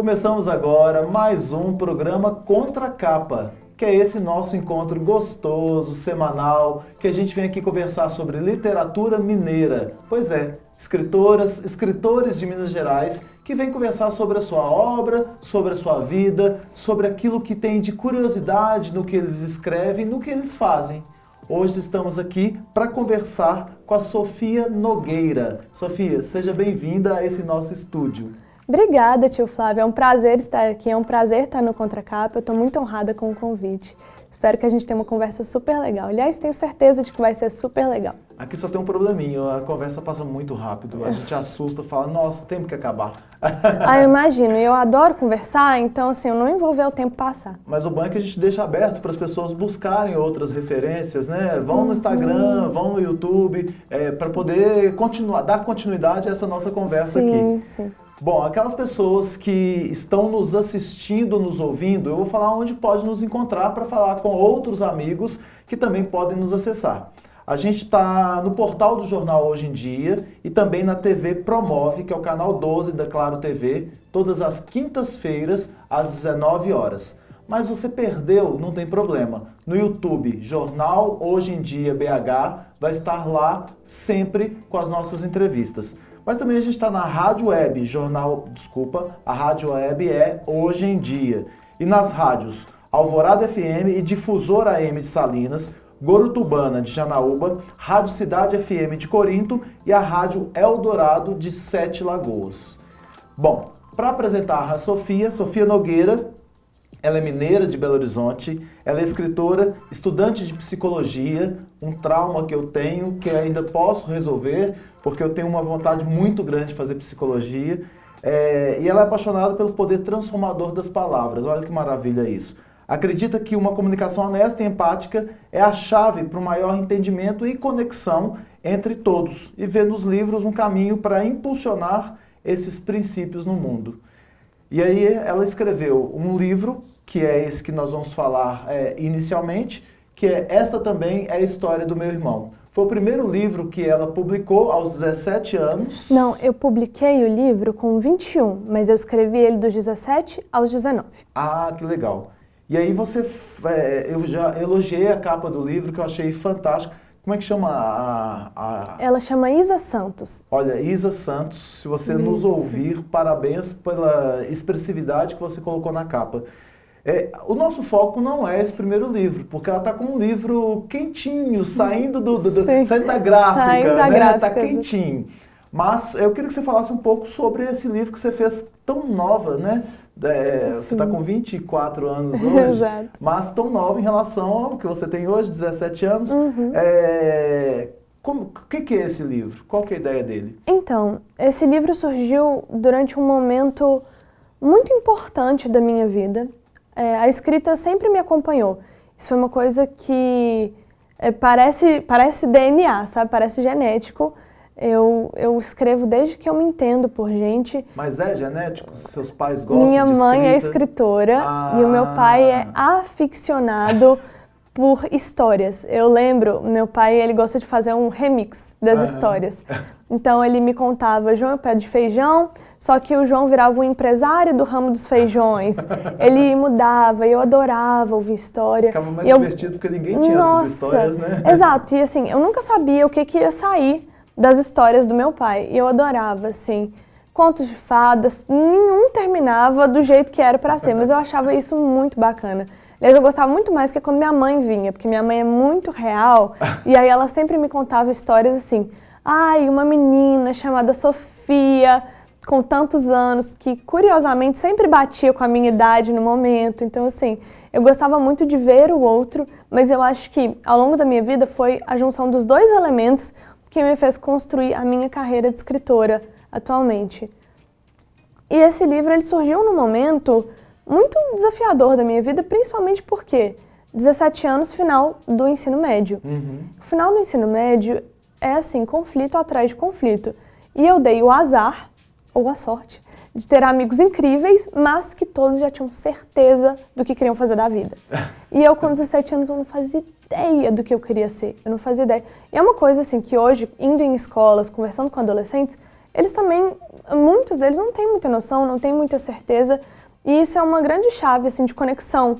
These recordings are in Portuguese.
Começamos agora mais um programa Contra a Capa, que é esse nosso encontro gostoso, semanal, que a gente vem aqui conversar sobre literatura mineira. Pois é, escritoras, escritores de Minas Gerais que vêm conversar sobre a sua obra, sobre a sua vida, sobre aquilo que tem de curiosidade no que eles escrevem, no que eles fazem. Hoje estamos aqui para conversar com a Sofia Nogueira. Sofia, seja bem-vinda a esse nosso estúdio. Obrigada, tio Flávio. É um prazer estar aqui, é um prazer estar no Contra a Capa. Eu estou muito honrada com o convite. Espero que a gente tenha uma conversa super legal. Aliás, tenho certeza de que vai ser super legal. Aqui só tem um probleminha, a conversa passa muito rápido. A gente assusta, fala, nossa, temos que acabar. Ah, eu imagino. Eu adoro conversar, então assim, eu não vou ver o tempo passar. Mas o bom é que a gente deixa aberto para as pessoas buscarem outras referências, né? Vão no Instagram, vão no YouTube, para poder dar continuidade a essa nossa conversa aqui. Sim. Bom, aquelas pessoas que estão nos assistindo, nos ouvindo, eu vou falar onde pode nos encontrar para falar com outros amigos que também podem nos acessar. A gente está no portal do Jornal Hoje em Dia e também na TV Promove, que é o canal 12 da Claro TV, todas as quintas-feiras, às 19 horas. Mas você perdeu, não tem problema. No YouTube, Jornal Hoje em Dia BH, vai estar lá sempre com as nossas entrevistas. Mas também a gente está na Rádio Web, a Rádio Web é Hoje em Dia. E nas rádios Alvorada FM e Difusora AM de Salinas, Gorutubana de Janaúba, Rádio Cidade FM de Corinto e a Rádio Eldorado de Sete Lagoas. Bom, para apresentar a Sofia Nogueira, ela é mineira de Belo Horizonte, ela é escritora, estudante de psicologia, um trauma que eu tenho, que ainda posso resolver, porque eu tenho uma vontade muito grande de fazer psicologia, e ela é apaixonada pelo poder transformador das palavras. Olha que maravilha isso. Acredita que uma comunicação honesta e empática é a chave para o maior entendimento e conexão entre todos, e vê nos livros um caminho para impulsionar esses princípios no mundo. E aí ela escreveu um livro, que é esse que nós vamos falar inicialmente, que é Esta Também é a História do Meu Irmão. Foi o primeiro livro que ela publicou aos 17 anos. Não, eu publiquei o livro com 21, mas eu escrevi ele dos 17 aos 19. Ah, que legal. E aí eu já elogiei a capa do livro, que eu achei fantástica. Como é que chama Ela chama Isa Santos. Olha, Isa Santos, se você nos ouvir, parabéns pela expressividade que você colocou na capa. O nosso foco não é esse primeiro livro, porque ela está com um livro quentinho, saindo da gráfica, né? Está quentinho. Mas eu queria que você falasse um pouco sobre esse livro que você fez tão nova, né? Você está com 24 anos hoje, Exato. Mas tão nova em relação ao que você tem hoje, 17 anos. O que é esse livro? Qual que é a ideia dele? Então, esse livro surgiu durante um momento muito importante da minha vida. A escrita sempre me acompanhou. Isso foi uma coisa que parece DNA, sabe? Parece genético. Eu escrevo desde que eu me entendo por gente. Mas é genético? Seus pais gostam de escrita? Minha mãe é escritora e o meu pai é aficionado por histórias. Eu lembro, meu pai ele gosta de fazer um remix das histórias. Então ele me contava João é pé de feijão, só que o João virava um empresário do ramo dos feijões. Ele mudava e eu adorava ouvir história. Ficava mais divertido porque ninguém tinha essas histórias, né? Exato, e assim, eu nunca sabia o que ia sair das histórias do meu pai. E eu adorava, assim, contos de fadas, nenhum terminava do jeito que era pra ser, mas eu achava isso muito bacana. Aliás, eu gostava muito mais que quando minha mãe vinha, porque minha mãe é muito real, e aí ela sempre me contava histórias assim, uma menina chamada Sofia, com tantos anos, que curiosamente sempre batia com a minha idade no momento, então assim, eu gostava muito de ver o outro, mas eu acho que ao longo da minha vida foi a junção dos dois elementos que me fez construir a minha carreira de escritora atualmente. E esse livro ele surgiu num momento muito desafiador da minha vida, principalmente porque 17 anos, final do ensino médio. O final do ensino médio é assim, conflito atrás de conflito. E eu dei o azar, ou a sorte, de ter amigos incríveis, mas que todos já tinham certeza do que queriam fazer da vida. E eu, com 17 anos, eu não fazia ideia do que eu queria ser. Eu não fazia ideia. E é uma coisa assim que hoje, indo em escolas, conversando com adolescentes, eles também, muitos deles não têm muita noção, não têm muita certeza, E isso é uma grande chave, assim, de conexão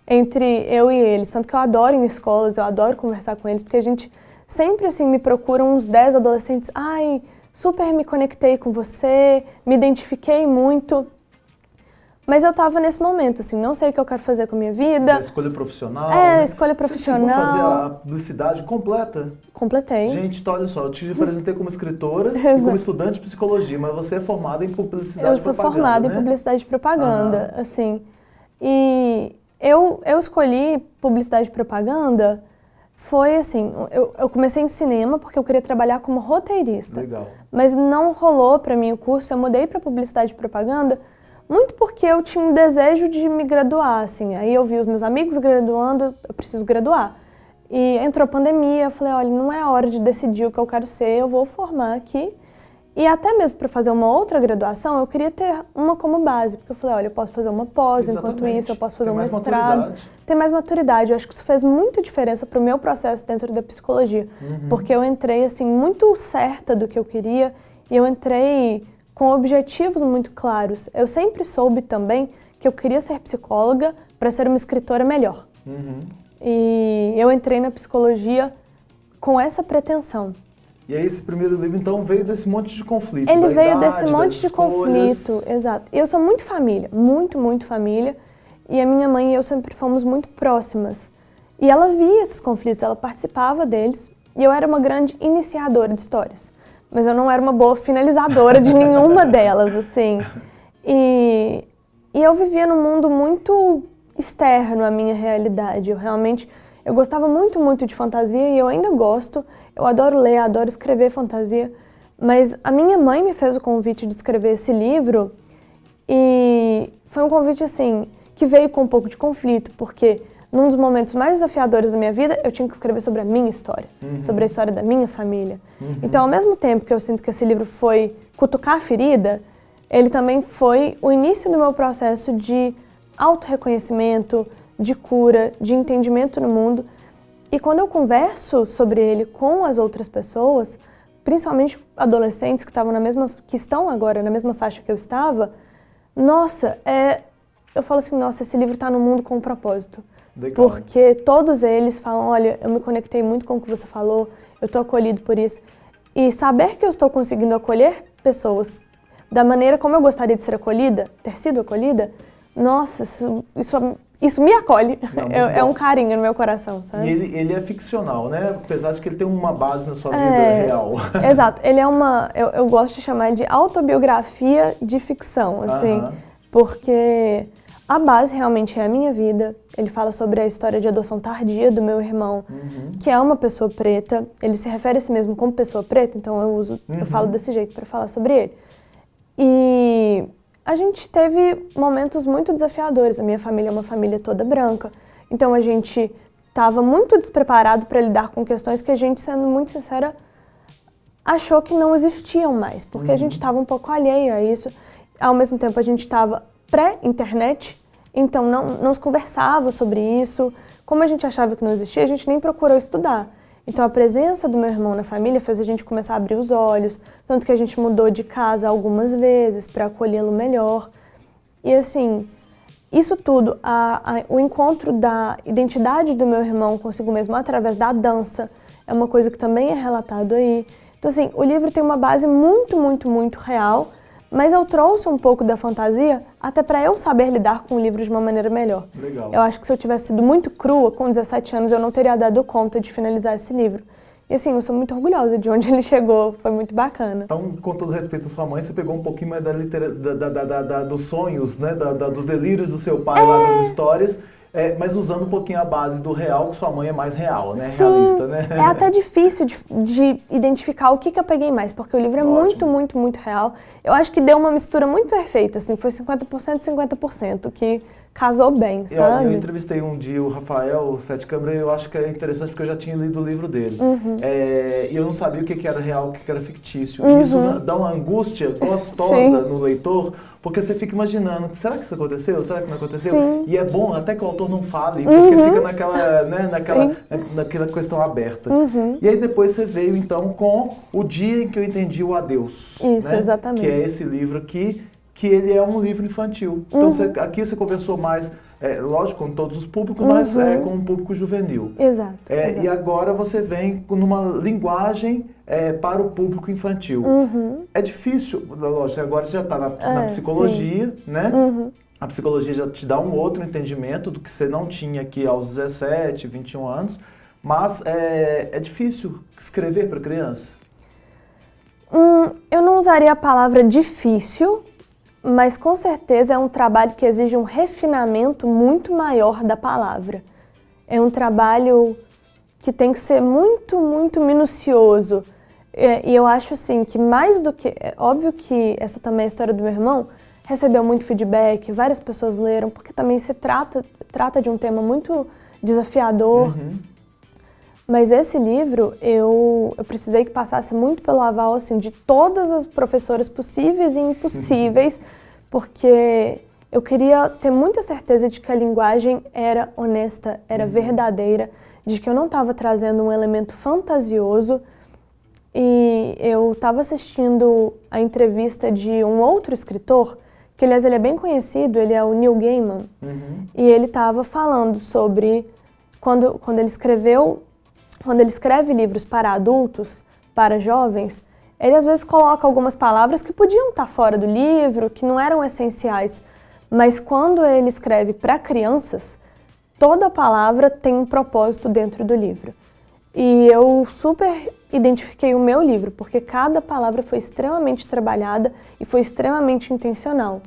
entre eu e eles. Tanto que eu adoro ir em escolas, eu adoro conversar com eles, porque a gente sempre, assim, me procuram uns 10 adolescentes. Ai, super me conectei com você, me identifiquei muito. Mas eu tava nesse momento, assim, não sei o que eu quero fazer com a minha vida. A escolha profissional, né? Você Escolha profissional. chegou a fazer a publicidade completa? Completei. Gente, então, olha só, eu te apresentei como escritora e como estudante de psicologia, mas você é formada em publicidade e propaganda, Eu sou formada em publicidade e propaganda, assim. E eu escolhi publicidade e propaganda, foi assim, eu comecei em cinema porque eu queria trabalhar como roteirista. Legal. Mas não rolou para mim o curso, eu mudei para publicidade e propaganda, muito porque eu tinha um desejo de me graduar, assim. Aí eu vi os meus amigos graduando, eu preciso graduar. E entrou a pandemia, eu falei, olha, não é a hora de decidir o que eu quero ser, eu vou formar aqui. E até mesmo para fazer uma outra graduação, eu queria ter uma como base, porque eu falei, olha, eu posso fazer uma pós, enquanto isso eu posso fazer um mestrado. Ter mais maturidade. Eu acho que isso fez muita diferença para o meu processo dentro da psicologia, porque eu entrei, assim, muito certa do que eu queria, e eu entrei com objetivos muito claros. Eu sempre soube também que eu queria ser psicóloga para ser uma escritora melhor. E eu entrei na psicologia com essa pretensão. E aí esse primeiro livro, então, veio desse monte de conflito. Ele veio idade, desse monte de conflito, exato. Eu sou muito família, muito família. E a minha mãe e eu sempre fomos muito próximas. E ela via esses conflitos, ela participava deles. E eu era uma grande iniciadora de histórias. Mas eu não era uma boa finalizadora de nenhuma delas, assim. E eu vivia num mundo muito externo à minha realidade. Eu gostava muito de fantasia e eu ainda gosto. Eu adoro ler, adoro escrever fantasia. Mas a minha mãe me fez o convite de escrever esse livro e foi um convite, assim, que veio com um pouco de conflito, porque num dos momentos mais desafiadores da minha vida, eu tinha que escrever sobre a minha história, sobre a história da minha família. Então, ao mesmo tempo que eu sinto que esse livro foi cutucar a ferida, ele também foi o início do meu processo de autorreconhecimento, de cura, de entendimento no mundo. E quando eu converso sobre ele com as outras pessoas, principalmente adolescentes que estão agora na mesma faixa que eu estava, nossa, eu falo assim, nossa, esse livro está no mundo com um propósito. Legal. Porque todos eles falam, olha, eu me conectei muito com o que você falou, eu estou acolhido por isso. E saber que eu estou conseguindo acolher pessoas da maneira como eu gostaria de ser acolhida, ter sido acolhida, nossa, isso me acolhe. É um carinho no meu coração, sabe? E ele é ficcional, né? Apesar de que ele tem uma base na sua vida real. Exato. Ele é eu gosto de chamar de autobiografia de ficção, assim. Porque a base realmente é a minha vida. Ele fala sobre a história de adoção tardia do meu irmão, que é uma pessoa preta. Ele se refere a si mesmo como pessoa preta, então eu falo desse jeito para falar sobre ele. E a gente teve momentos muito desafiadores. A minha família é uma família toda branca, então a gente estava muito despreparado para lidar com questões que a gente, sendo muito sincera, achou que não existiam mais, porque a gente estava um pouco alheio a isso. Ao mesmo tempo, a gente estava pré-internet, então não se conversava sobre isso. Como a gente achava que não existia, a gente nem procurou estudar. Então a presença do meu irmão na família fez a gente começar a abrir os olhos, tanto que a gente mudou de casa algumas vezes para acolhê-lo melhor. E assim, isso tudo, o encontro da identidade do meu irmão consigo mesmo através da dança, é uma coisa que também é relatado aí. Então assim, o livro tem uma base muito real, mas eu trouxe um pouco da fantasia até para eu saber lidar com o livro de uma maneira melhor. Legal. Eu acho que se eu tivesse sido muito crua, com 17 anos, eu não teria dado conta de finalizar esse livro. E assim, eu sou muito orgulhosa de onde ele chegou, foi muito bacana. Então, com todo respeito à sua mãe, você pegou um pouquinho mais dos sonhos, né? dos delírios do seu pai lá nas histórias, mas usando um pouquinho a base do real, que sua mãe é mais real, né? Sim, realista, né? É até difícil de identificar o que eu peguei mais, porque o livro é muito real. Eu acho que deu uma mistura muito perfeita, assim, foi 50% 50%, que casou bem, sabe? Eu entrevistei um dia o Rafael Sete Câmara e eu acho que é interessante porque eu já tinha lido o livro dele. E eu não sabia o que era real, o que era fictício. E isso dá uma angústia gostosa no leitor, porque você fica imaginando, será que isso aconteceu? Será que não aconteceu? Sim. E é bom até que o autor não fale, porque fica naquela questão aberta. E aí depois você veio então com O Dia em que eu Entendi o Adeus. Isso, né? exatamente. Que é esse livro aqui, que ele é um livro infantil. Então, aqui você conversou mais, lógico, com todos os públicos, mas com um público juvenil. Exato, E agora você vem numa linguagem para o público infantil. É difícil, lógico, agora você já está na psicologia, né? A psicologia já te dá um outro entendimento do que você não tinha aqui aos 17, 21 anos, mas é difícil escrever para criança? Eu não usaria a palavra difícil, mas com certeza é um trabalho que exige um refinamento muito maior da palavra. É um trabalho que tem que ser muito, muito minucioso. E eu acho assim que mais do que... É óbvio que essa também é a história do meu irmão, recebeu muito feedback, várias pessoas leram, porque também se trata de um tema muito desafiador. Mas esse livro, eu precisei que passasse muito pelo aval assim, de todas as professoras possíveis e impossíveis, porque eu queria ter muita certeza de que a linguagem era honesta, era verdadeira, de que eu não estava trazendo um elemento fantasioso. E eu estava assistindo a entrevista de um outro escritor, que aliás ele é bem conhecido, ele é o Neil Gaiman, e ele estava falando sobre quando ele escreve livros para adultos, para jovens, ele às vezes coloca algumas palavras que podiam estar fora do livro, que não eram essenciais, mas quando ele escreve para crianças, toda palavra tem um propósito dentro do livro. E eu super identifiquei o meu livro, porque cada palavra foi extremamente trabalhada e foi extremamente intencional.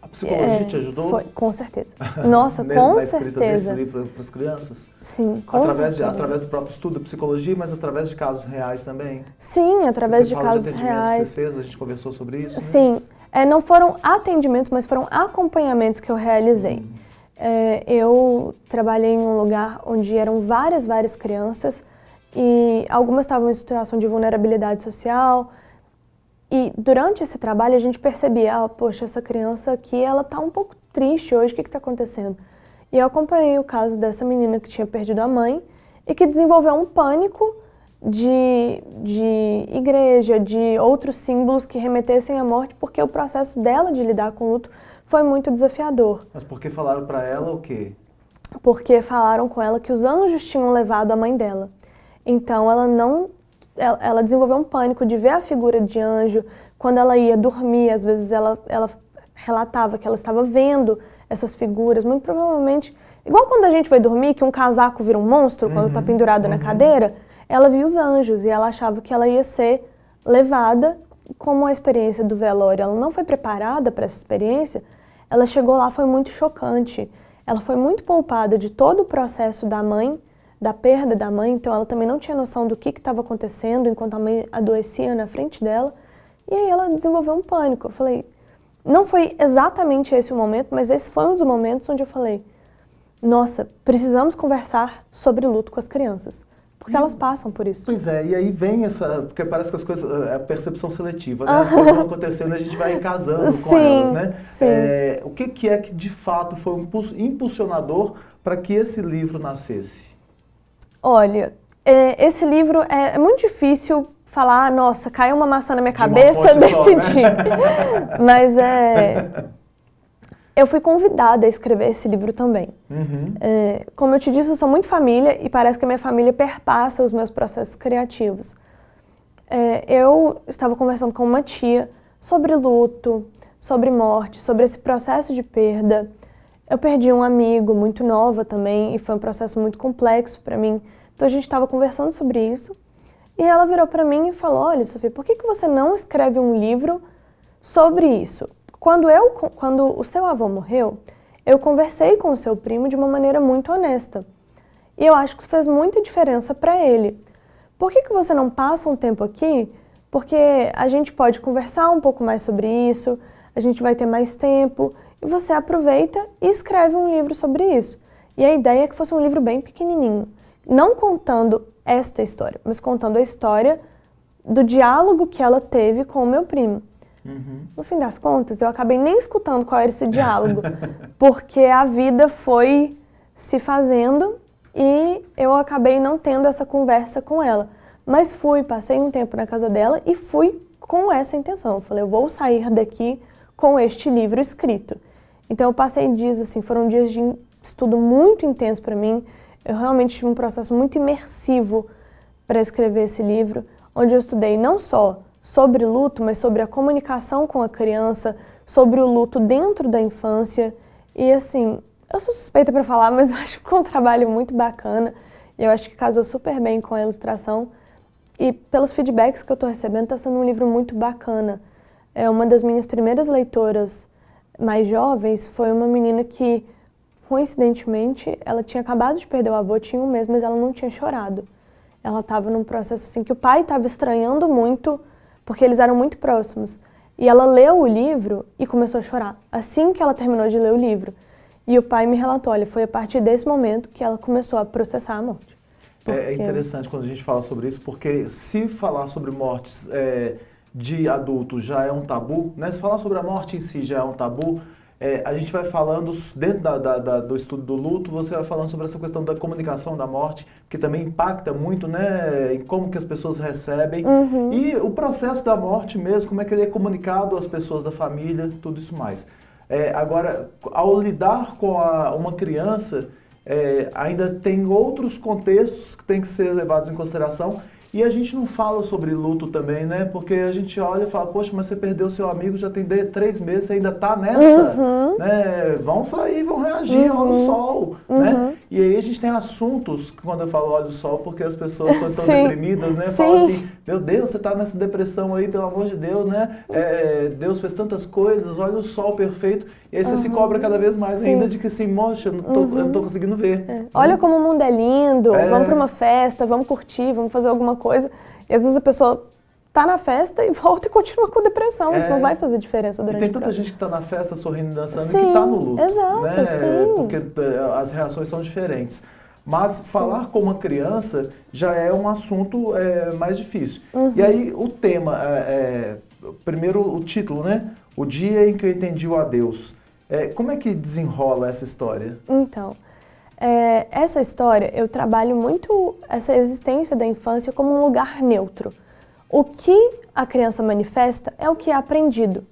A psicologia te ajudou? Foi, com certeza. Nossa, com na escrita certeza. desse livro para as crianças? Sim, com certeza. Através do próprio estudo da psicologia, mas através de casos reais também? Sim, através de casos reais. Você fala de atendimentos que você fez, a gente conversou sobre isso? Sim, não foram atendimentos, mas foram acompanhamentos que eu realizei. Eu trabalhei em um lugar onde eram várias crianças e algumas estavam em situação de vulnerabilidade social. E durante esse trabalho a gente percebia, poxa, essa criança aqui, ela tá um pouco triste hoje, o que está acontecendo? E eu acompanhei o caso dessa menina que tinha perdido a mãe e que desenvolveu um pânico de igreja, de outros símbolos que remetessem à morte, porque o processo dela de lidar com o luto foi muito desafiador. Mas por que falaram para ela o quê? Porque falaram com ela que os anjos tinham levado a mãe dela. Então ela desenvolveu um pânico de ver a figura de anjo. Quando ela ia dormir, às vezes ela relatava que ela estava vendo essas figuras, muito provavelmente, igual quando a gente vai dormir, que um casaco vira um monstro quando está pendurado na cadeira, ela via os anjos e ela achava que ela ia ser levada. Como a experiência do velório, ela não foi preparada para essa experiência, ela chegou lá, foi muito chocante. Ela foi muito poupada de todo o processo da mãe, da perda da mãe, então ela também não tinha noção do que estava acontecendo enquanto a mãe adoecia na frente dela. E aí ela desenvolveu um pânico. Eu falei, não foi exatamente esse o momento, mas esse foi um dos momentos onde eu falei, nossa, precisamos conversar sobre luto com as crianças. Porque elas passam por isso. Pois é, e aí vem essa... Porque parece que as coisas... É a percepção seletiva, né? As coisas vão acontecendo e a gente vai casando com elas, né? Sim. O que é que, de fato, foi um impulsionador para que esse livro nascesse? Olha, esse livro é muito difícil falar, nossa, caiu uma maçã na minha cabeça, decidi. Né? Mas eu fui convidada a escrever esse livro também. Como eu te disse, eu sou muito família e parece que a minha família perpassa os meus processos criativos. Eu estava conversando com uma tia sobre luto, sobre morte, sobre esse processo de perda. Eu perdi um amigo muito nova também e foi um processo muito complexo para mim. Então a gente estava conversando sobre isso e ela virou para mim e falou, olha, Sofia, por que você não escreve um livro sobre isso? Quando o seu avô morreu, eu conversei com o seu primo de uma maneira muito honesta. E eu acho que isso fez muita diferença para ele. Por que você não passa um tempo aqui? Porque a gente pode conversar um pouco mais sobre isso, a gente vai ter mais tempo, e você aproveita e escreve um livro sobre isso. E a ideia é que fosse um livro bem pequenininho. Não contando esta história, mas contando a história do diálogo que ela teve com o meu primo. No fim das contas, eu acabei nem escutando qual era esse diálogo, porque a vida foi se fazendo e eu acabei não tendo essa conversa com ela. Mas passei um tempo na casa dela e fui com essa intenção. Eu falei, eu vou sair daqui com este livro escrito. Então eu passei dias, assim, foram dias de estudo muito intenso para mim. Eu realmente tive um processo muito imersivo para escrever esse livro, onde eu estudei não só sobre luto, mas sobre a comunicação com a criança, sobre o luto dentro da infância. E assim, eu sou suspeita para falar, mas eu acho que foi um trabalho muito bacana. E eu acho que casou super bem com a ilustração. E pelos feedbacks que eu estou recebendo, está sendo um livro muito bacana. Uma das minhas primeiras leitoras mais jovens foi uma menina que, coincidentemente, ela tinha acabado de perder o avô, tinha um mês, mas ela não tinha chorado. Ela estava num processo assim que o pai estava estranhando muito, porque eles eram muito próximos. E ela leu o livro e começou a chorar, assim que ela terminou de ler o livro. E o pai me relatou, olha, foi a partir desse momento que ela começou a processar a morte. É interessante quando a gente fala sobre isso, porque se falar sobre mortes de adultos já é um tabu, né? Se falar sobre a morte em si já é um tabu, a gente vai falando, dentro do estudo do luto, você vai falando sobre essa questão da comunicação da morte, que também impacta muito, né, em como que as pessoas recebem, e o processo da morte mesmo, como é que ele é comunicado às pessoas da família, tudo isso mais. Agora, ao lidar com uma criança, ainda tem outros contextos que têm que ser levados em consideração. E a gente não fala sobre luto também, né? Porque a gente olha e fala, poxa, mas você perdeu seu amigo já tem 3 meses, você ainda tá nessa, né? Vão sair, vão reagir, olha o sol, né? E aí a gente tem assuntos, quando eu falo olha o sol, porque as pessoas quando estão deprimidas, né? Falam assim, meu Deus, você tá nessa depressão aí, pelo amor de Deus, né? Deus fez tantas coisas, olha o sol perfeito. E aí você se cobra cada vez mais ainda de que assim, moxa, eu não tô conseguindo ver. Olha como o mundo é lindo, vamos para uma festa, vamos curtir, vamos fazer alguma coisa. E às vezes a pessoa tá na festa e volta e continua com depressão. Isso não vai fazer diferença durante o E tem tanta gente que tá na festa sorrindo e dançando e que tá no luto. Exato, né? sim. Porque as reações são diferentes. Mas falar com uma criança já é um assunto mais difícil. E aí o tema, primeiro o título, né? O Dia em que eu entendi o adeus. Como é que desenrola essa história? Então, essa história, eu trabalho muito essa existência da infância como um lugar neutro. O que a criança manifesta é o que é aprendido.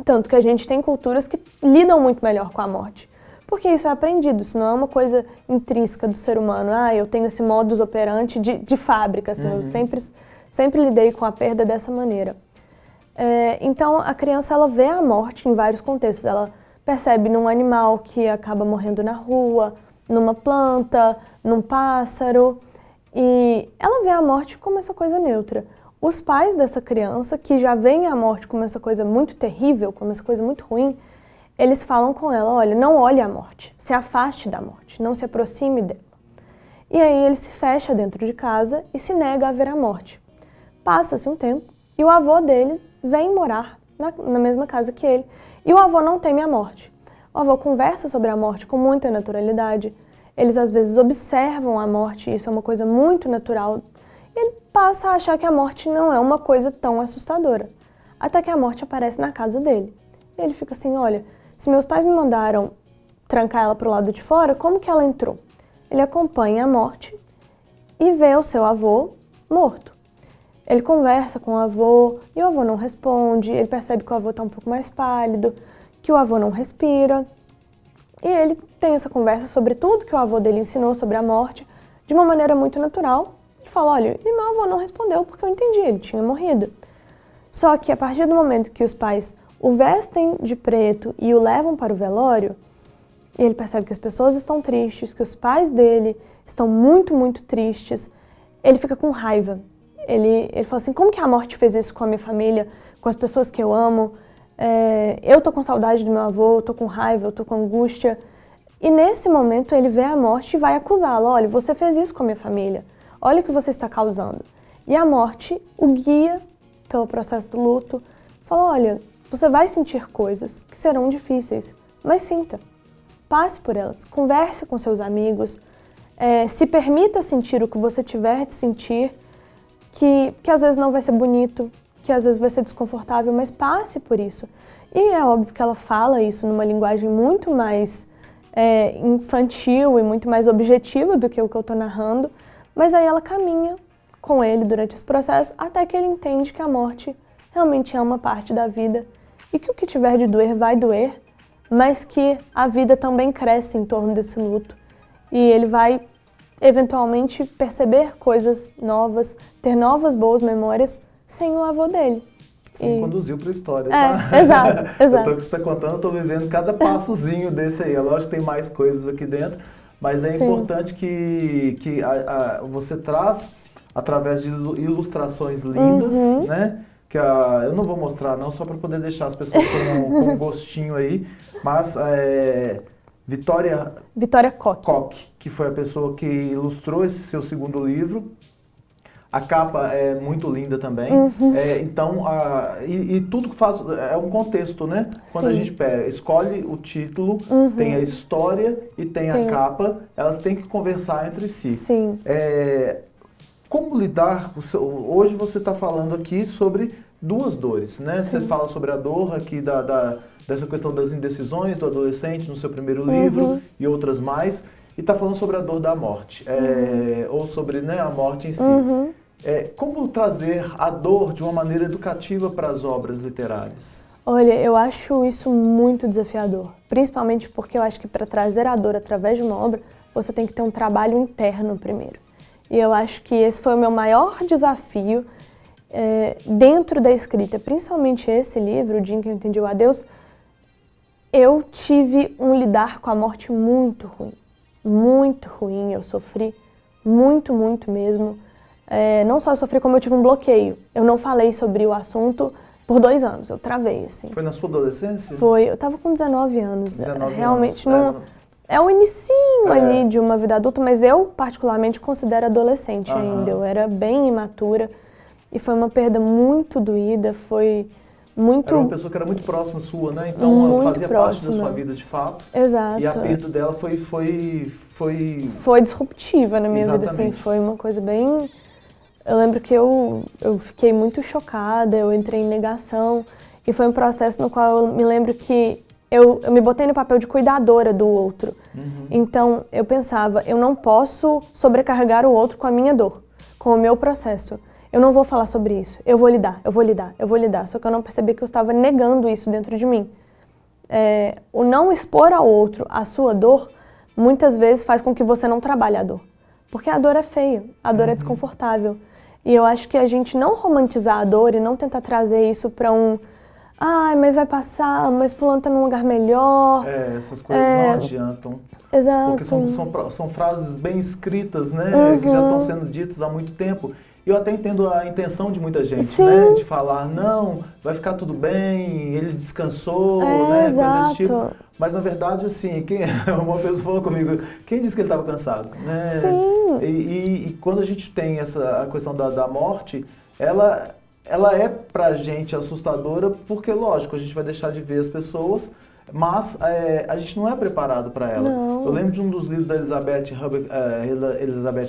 Tanto que a gente tem culturas que lidam muito melhor com a morte. Porque isso é aprendido, isso não é uma coisa intrínseca do ser humano. Eu tenho esse modus operandi de fábrica, assim, eu sempre lidei com a perda dessa maneira. Então, a criança ela vê a morte em vários contextos. Ela percebe num animal que acaba morrendo na rua, numa planta, num pássaro. E ela vê a morte como essa coisa neutra. Os pais dessa criança, que já veem a morte como essa coisa muito terrível, como essa coisa muito ruim, eles falam com ela, olha, não olhe a morte, se afaste da morte, não se aproxime dela. E aí ele se fecha dentro de casa e se nega a ver a morte. Passa-se um tempo e o avô dele vem morar na mesma casa que ele. E o avô não teme a morte. O avô conversa sobre a morte com muita naturalidade. Eles às vezes observam a morte, e isso é uma coisa muito natural. E ele passa a achar que a morte não é uma coisa tão assustadora. Até que a morte aparece na casa dele. E ele fica assim, olha, se meus pais me mandaram trancar ela para o lado de fora, como que ela entrou? Ele acompanha a morte e vê o seu avô morto. Ele conversa com o avô e o avô não responde, ele percebe que o avô está um pouco mais pálido, que o avô não respira. E ele tem essa conversa sobre tudo que o avô dele ensinou sobre a morte, de uma maneira muito natural. Ele fala, olha, e meu avô não respondeu porque eu entendi, ele tinha morrido. Só que a partir do momento que os pais o vestem de preto e o levam para o velório, e ele percebe que as pessoas estão tristes, que os pais dele estão muito, muito tristes, ele fica com raiva. Ele fala assim, como que a morte fez isso com a minha família, com as pessoas que eu amo? Eu tô com saudade do meu avô, eu tô com raiva, eu tô com angústia. E nesse momento ele vê a morte e vai acusá-la. Olha, você fez isso com a minha família. Olha o que você está causando. E a morte o guia pelo processo do luto. Fala, olha, você vai sentir coisas que serão difíceis, mas sinta. Passe por elas, converse com seus amigos, se permita sentir o que você tiver de sentir, que às vezes não vai ser bonito, que às vezes vai ser desconfortável, mas passe por isso. E é óbvio que ela fala isso numa linguagem muito mais infantil e muito mais objetiva do que o que eu estou narrando, mas aí ela caminha com ele durante esse processo até que ele entende que a morte realmente é uma parte da vida e que o que tiver de doer vai doer, mas que a vida também cresce em torno desse luto e ele vai eventualmente perceber coisas novas, ter novas boas memórias sem o avô dele. Você me conduziu para a história, tá? Exato. O que você está contando, eu estou vivendo cada passozinho desse aí. É lógico que tem mais coisas aqui dentro, mas é importante que você traz, através de ilustrações lindas, né? Que eu não vou mostrar não, só para poder deixar as pessoas com um gostinho aí, mas Vitória Koch, que foi a pessoa que ilustrou esse seu segundo livro. A capa é muito linda também. Então, tudo que faz é um contexto, né? Quando a gente escolhe o título, tem a história e tem a capa, elas têm que conversar entre si. Sim. Como lidar? Hoje você está falando aqui sobre duas dores, né? Você fala sobre a dor aqui dessa questão das indecisões do adolescente no seu primeiro livro e outras mais, e está falando sobre a dor da morte, ou sobre, né, a morte em si. Como trazer a dor de uma maneira educativa para as obras literárias? Olha, eu acho isso muito desafiador, principalmente porque eu acho que para trazer a dor através de uma obra, você tem que ter um trabalho interno primeiro. E eu acho que esse foi o meu maior desafio dentro da escrita, principalmente esse livro, O Dia em que eu Entendi o Adeus. Eu tive um lidar com a morte muito ruim, eu sofri muito mesmo. Não só eu sofri, como eu tive um bloqueio. Eu não falei sobre o assunto por 2 anos, eu travei, assim. Foi na sua adolescência? Foi, eu estava com 19 anos. 19 realmente anos. É o inicinho ali de uma vida adulta, mas eu particularmente considero adolescente ainda. Eu era bem imatura e foi uma perda muito doída, foi muito... Era uma pessoa que era muito próxima sua, né? Então ela fazia parte da sua vida de fato. Exato. E a perda dela foi disruptiva na minha vida, assim. Foi uma coisa bem... Eu lembro que eu fiquei muito chocada, eu entrei em negação. E foi um processo no qual eu me lembro que eu me botei no papel de cuidadora do outro. Então eu pensava, eu não posso sobrecarregar o outro com a minha dor, com o meu processo. Eu não vou falar sobre isso, eu vou lidar. Só que eu não percebi que eu estava negando isso dentro de mim. O não expor ao outro a sua dor, muitas vezes faz com que você não trabalhe a dor. Porque a dor é feia, a dor é desconfortável. E eu acho que a gente não romantizar a dor e não tentar trazer isso para mas vai passar, mas fulano tá num lugar melhor. Essas coisas não adiantam. Exato. Porque são frases bem escritas, né? Que já estão sendo ditas há muito tempo. E eu até entendo a intenção de muita gente, né? De falar, não, vai ficar tudo bem, ele descansou, né? Exato. Coisas desse tipo. Mas, na verdade, assim, uma pessoa falou comigo, quem disse que ele estava cansado? Né? Sim. E quando a gente tem a questão da morte, ela é pra gente assustadora, porque, lógico, a gente vai deixar de ver as pessoas, mas a gente não é preparado para ela. Não. Eu lembro de um dos livros da Elizabeth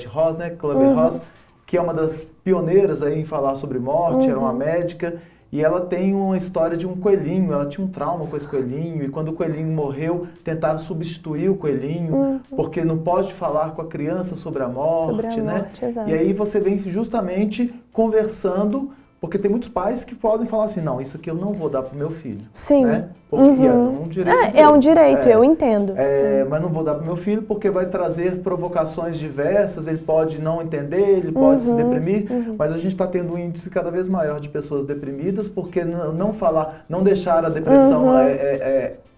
Ross, né? Kübler-Ross, que é uma das pioneiras aí em falar sobre morte, era uma médica, e ela tem uma história de um coelhinho, ela tinha um trauma com esse coelhinho, e quando o coelhinho morreu, tentaram substituir o coelhinho, porque não pode falar com a criança sobre a morte, né? Exato. E aí você vem justamente conversando, porque tem muitos pais que podem falar assim, não, isso aqui eu não vou dar pro meu filho. Sim. Né? Porque é um direito dele. É um direito, eu entendo. Mas não vou dar pro meu filho porque vai trazer provocações diversas, ele pode não entender, ele pode se deprimir, mas a gente está tendo um índice cada vez maior de pessoas deprimidas porque não deixar a depressão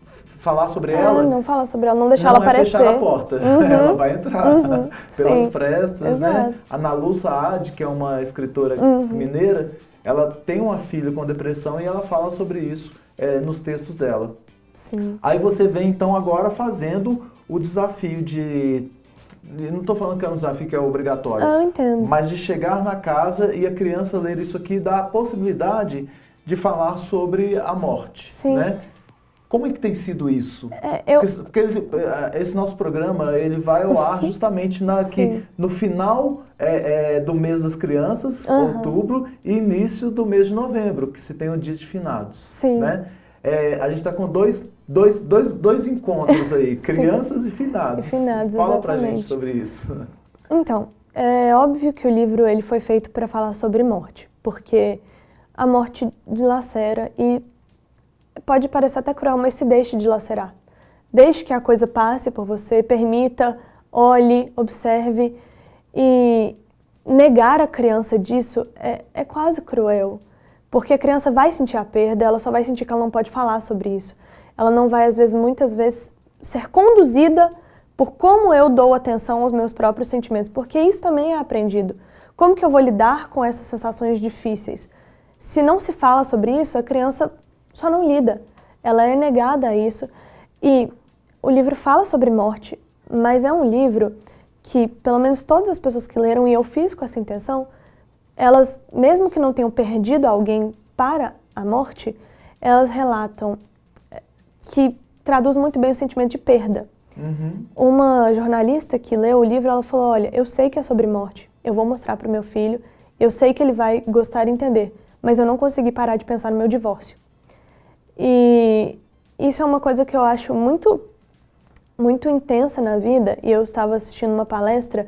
falar sobre ela. Não falar sobre ela, não deixar ela aparecer. Não é fechar a porta, ela vai entrar pelas frestas, Exato. né? A Nalu Saad, que é uma escritora mineira, ela tem uma filha com depressão e ela fala sobre isso nos textos dela. Sim. Aí você vem então agora fazendo o desafio de... Eu não estou falando que é um desafio que é obrigatório. Eu entendo. Mas de chegar na casa e a criança ler isso aqui dá a possibilidade de falar sobre a morte, Sim. né? Como é que tem sido isso? Porque esse nosso programa ele vai ao ar justamente no final do mês das crianças, outubro, e início do mês de novembro, que se tem o Dia de Finados. Sim. Né? A gente está com dois encontros aí, crianças e finados. Fala pra gente sobre isso. Então, é óbvio que o livro ele foi feito para falar sobre morte, porque a morte dilacera e pode parecer até cruel, mas se deixe dilacerar. Deixe que a coisa passe por você, permita, olhe, observe. E negar a criança disso é quase cruel. Porque a criança vai sentir a perda, ela só vai sentir que ela não pode falar sobre isso. Ela não vai, muitas vezes, ser conduzida por como eu dou atenção aos meus próprios sentimentos. Porque isso também é aprendido. Como que eu vou lidar com essas sensações difíceis? Se não se fala sobre isso, a criança só não lida. Ela é negada a isso. E o livro fala sobre morte, mas é um livro que, pelo menos todas as pessoas que leram, e eu fiz com essa intenção, elas, mesmo que não tenham perdido alguém para a morte, elas relatam que traduz muito bem o sentimento de perda. Uhum. Uma jornalista que leu o livro, ela falou, olha, eu sei que é sobre morte, eu vou mostrar para o meu filho, eu sei que ele vai gostar e entender, mas eu não consegui parar de pensar no meu divórcio. E isso é uma coisa que eu acho muito intensa na vida, e eu estava assistindo uma palestra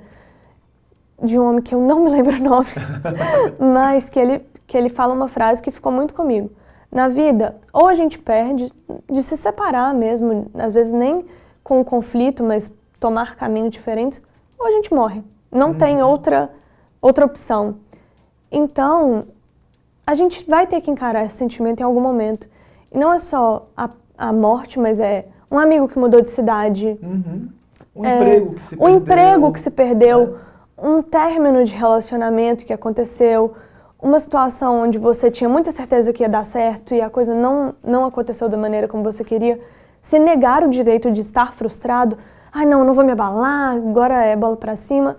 de um homem que eu não me lembro o nome, mas que ele fala uma frase que ficou muito comigo. Na vida, ou a gente perde de se separar mesmo, às vezes nem com o conflito, mas tomar caminhos diferentes, ou a gente morre. Não tem outra opção. Então, a gente vai ter que encarar esse sentimento em algum momento. E não é só a morte, mas é um amigo que mudou de cidade. Uhum. Emprego que se um perdeu. emprego que se perdeu, um término de relacionamento que aconteceu, uma situação onde você tinha muita certeza que ia dar certo e a coisa não aconteceu da maneira como você queria. Se negar o direito de estar frustrado, não vou me abalar, agora é bola pra cima.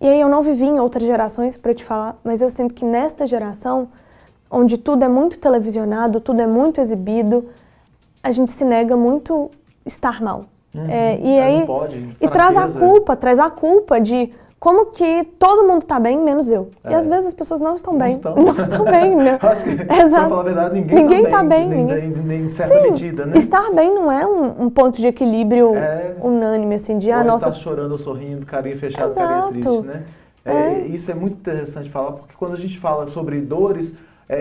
E aí eu não vivi em outras gerações, para te falar, mas eu sinto que nesta geração, onde tudo é muito televisionado, tudo é muito exibido, a gente se nega muito estar mal. E aí não pode, e traz a culpa de como que todo mundo está bem, menos eu. E às vezes as pessoas não estão bem. Não estão bem, né? Acho que, pra falar a verdade, ninguém tá bem. Nem em certa medida, né? Estar bem não é um ponto de equilíbrio unânime, assim, de ou nossa... estar chorando ou sorrindo, carinha fechada, carinha triste, né? Isso é muito interessante falar, porque quando a gente fala sobre dores,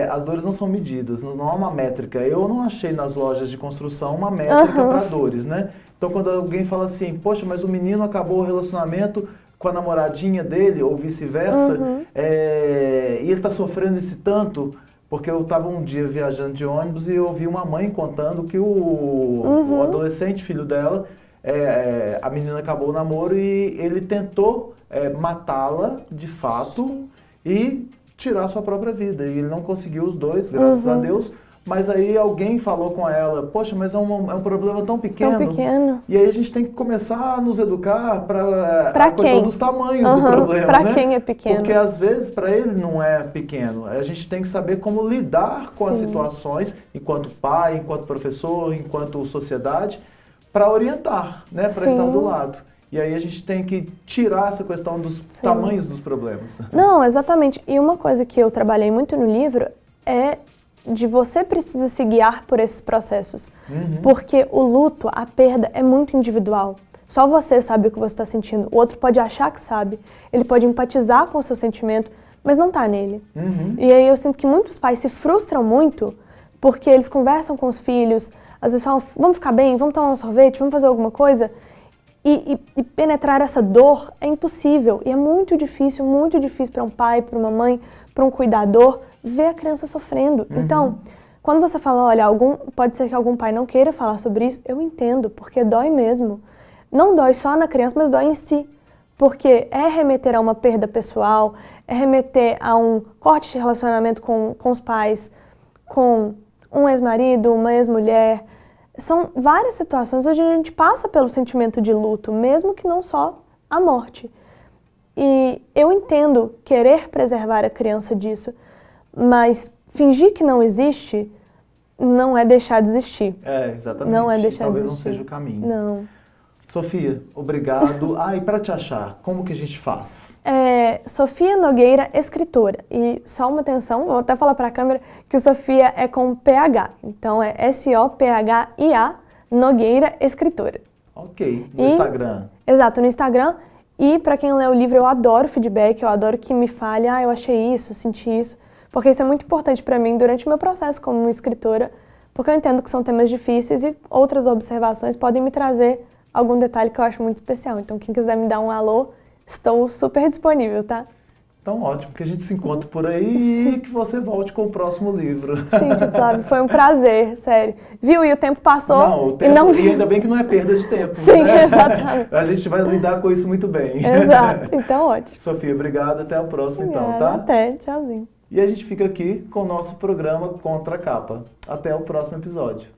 as dores não são medidas, não há uma métrica. Eu não achei nas lojas de construção uma métrica para dores, né? Então, quando alguém fala assim, poxa, mas o menino acabou o relacionamento com a namoradinha dele, ou vice-versa, e ele está sofrendo esse tanto, porque eu estava um dia viajando de ônibus e eu ouvi uma mãe contando que o adolescente, filho dela, a menina acabou o namoro e ele tentou matá-la, de fato, e tirar a sua própria vida. E ele não conseguiu os dois, graças a Deus. Mas aí alguém falou com ela, poxa, mas é um problema tão pequeno. Tão pequeno. E aí a gente tem que começar a nos educar para a questão dos tamanhos do problema, Para né? quem é pequeno. Porque às vezes para ele não é pequeno. A gente tem que saber como lidar com as situações, enquanto pai, enquanto professor, enquanto sociedade, para orientar, né? Para estar do lado. E aí a gente tem que tirar essa questão dos tamanhos dos problemas. Não, exatamente. E uma coisa que eu trabalhei muito no livro é de você precisa se guiar por esses processos. Porque o luto, a perda, é muito individual. Só você sabe o que você está sentindo. O outro pode achar que sabe. Ele pode empatizar com o seu sentimento, mas não está nele. E aí eu sinto que muitos pais se frustram muito porque eles conversam com os filhos, às vezes falam, vamos ficar bem, vamos tomar um sorvete, vamos fazer alguma coisa. E penetrar essa dor é impossível. E é muito difícil para um pai, para uma mãe, para um cuidador, ver a criança sofrendo. Então, quando você fala, olha, pode ser que algum pai não queira falar sobre isso, eu entendo, porque dói mesmo. Não dói só na criança, mas dói em si. Porque é remeter a uma perda pessoal, é remeter a um corte de relacionamento com os pais, com um ex-marido, uma ex-mulher. São várias situações onde a gente passa pelo sentimento de luto, mesmo que não só a morte. E eu entendo querer preservar a criança disso, mas fingir que não existe não é deixar de existir. Exatamente. Não é deixar Talvez de não existir. seja o caminho. Não. Sofia, obrigado. E para te achar, como que a gente faz? Sofia Nogueira, escritora. E só uma atenção, vou até falar para a câmera que o Sofia é com PH. Então é SOPHIA Nogueira, escritora. Ok. No Instagram. Exato, no Instagram. E para quem lê o livro, eu adoro feedback, eu adoro que me fale, eu achei isso, senti isso. Porque isso é muito importante para mim durante o meu processo como escritora, porque eu entendo que são temas difíceis e outras observações podem me trazer algum detalhe que eu acho muito especial. Então, quem quiser me dar um alô, estou super disponível, tá? Então, ótimo, que a gente se encontre por aí e que você volte com o próximo livro. Sim, tio Flávio, foi um prazer, sério. Viu? E o tempo passou Não, o tempo, e não e ainda bem que não é perda de tempo. Sim, né? exatamente. A gente vai lidar com isso muito bem. Exato, então ótimo. Sofia, obrigado. Até a próxima, Obrigada, então, tá? até, tchauzinho. E a gente fica aqui com o nosso programa Contra a Capa. Até o próximo episódio.